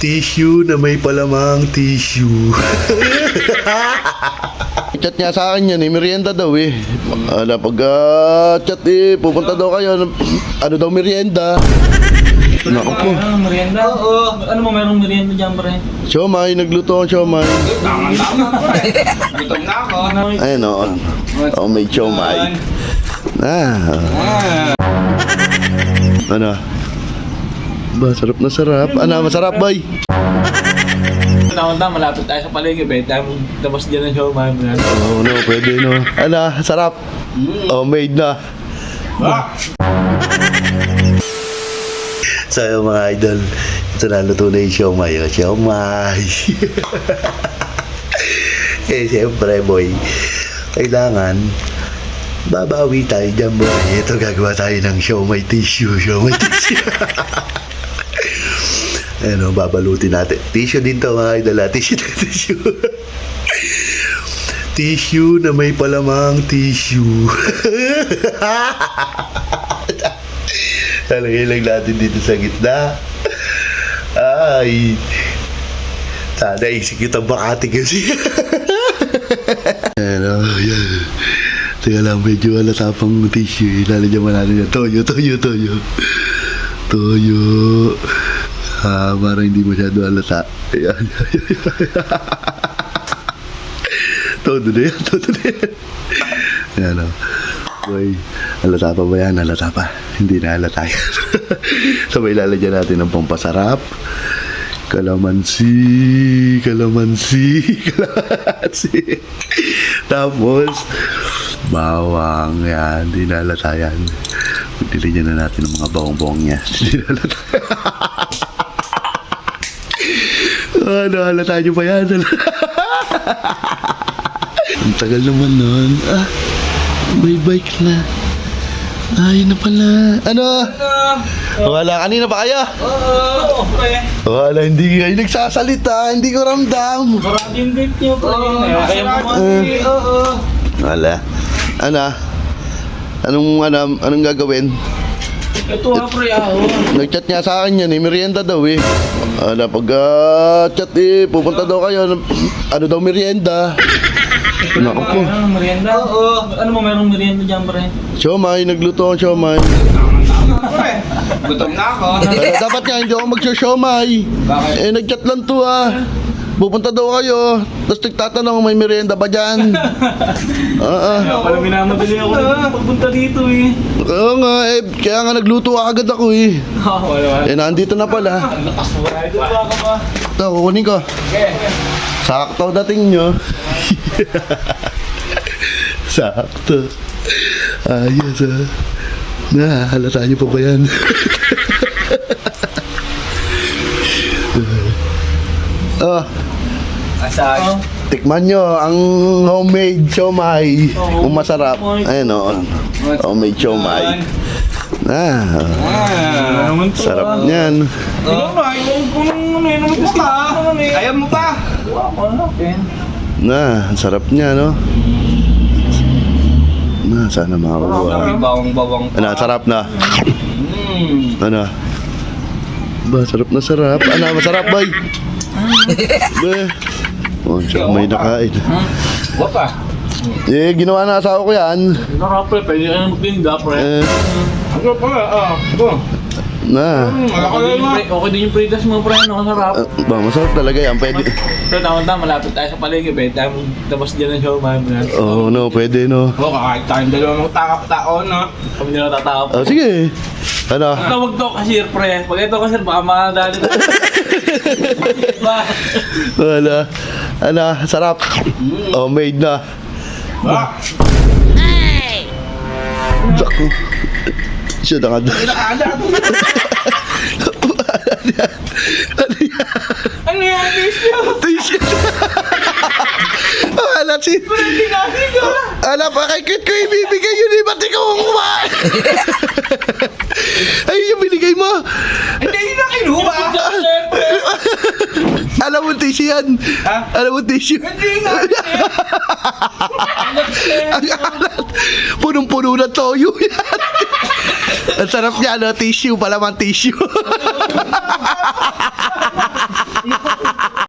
Tissue na may palamang tissue. Chat niya sa akin yan merienda daw pag chat pupunta daw kayo, ano daw merienda. Naku po. Merienda? Oo. Ano mo, merong merienda dyan, pre? Siomay, nagluto ang siomay. Tama-tama, pre. Gutom na ako. Ayun o. May siomay. Ano? Ba, sarap na sarap. Ano, masarap, boy? Tama-tama, malapit tayo sa paligid, eh. Tayo tapos dyan ng siomay. Oo, no, pwede, no. Ano, sarap. Oh, made na. So, mga idol, ito na luto na yung siomay. Siomay. Siyempre, boy, kailangan babawi tayo dyan, boy. Ito, gagawa tayo ng siomay tissue. Ano, babalutin natin. Tissue din to, mga idol. Tissue. Tissue na may palamang tissue. Talagay lang natin dito sa gitna. Ay. Sana execute ang Makati kasi. Ano, yan. Teka lang, medyo halata pang tissue. Lalagyan mo natin yan. Toyo. Para hindi masyado halata. Ayan. Todo na yan. Ayan o. Boy, halata pa ba yan? Halata pa. Hindi na halata yan. So, may lalagyan natin ng pampasarap. Kalamansi. Tapos, bawang. Yan, hindi na halata yan. Nilagyan na natin ng mga bawang-bawang niya. Hindi na halata. Ano, halata nyo pa yan? Ang tagal naman nun. May bike na. Ay, na pala. Ano? Wala, kanina pa kayo? Oo, pre. Wala, hindi kayo nagsasalita. Hindi ko ramdam. Marami yung date nyo, pre. Kaya mo oo. Wala. Ano? Anong gagawin? Ito ha, pre, Nag-chat niya sa akin yan merienda daw Ano, pag chat pupunta daw kayo, ano daw merienda. Naku po. Merienda? Oo. Ano mo, merong merienda dyan, pre? Siomay, nagluto ang siomay. Tama-tama, pre. Gutom na ako. Dapat nga hindi ako mag-siomay. Bakit? Nag-chat lang to Pupunta daw kayo. Tapos nagtatanong may merienda ba dyan? Kaya pala minamadali ako pagpunta dito Oo nga kaya nga nagluto agad ako Wala. Nandito na pala. Lakas mo na ito ka ba? Ito, kukunin ko. Okay. Sakto dating nyo. Sakto. Ayos halata nyo pa ba yan? Asay. Tikman nyo ang homemade siomay. Kung masarap. Ayun homemade siomay. Sarap niyan. Kaya mo pa. Ang sarap niya, no? Sana makakuha. Bawang-bawang pa. Sarap na. Ano? Ba, sarap na sarap. Masarap, boy? Siya may nakain. Wapa. Ginawa na asawa ko yan. Sarap, pre. Pwede ka na magtinda, pre. Ano pala? Ito. Okay din yung pritas mo, pre. Sarap. Masarap talaga yan. Pwede. Pero tama-tama, malapit tayo sa paligid, eh. Tayo tapos dyan ng siomay. No. Pwede, no? Kahit tayong dalawang tao, no? Kami nila tatawag. Sige. Ano? Tawag to cashier, pre. Pag ito cashier, baka makadali na. Wala. Sarap. Made na. Dako. Siya na nga. Ano yan? Tissue. Pa kay cute ko ibibigay yun ba't ikaw ang kumain? Ay, yung binigay mo. Hindi yun na kinuha. Alam mo tissue yan. Alam mo tissue. Hindi nga. Ang alat. Punong-puno na toyo yan. Ang sarap niya, no? Tissue, palamang tissue.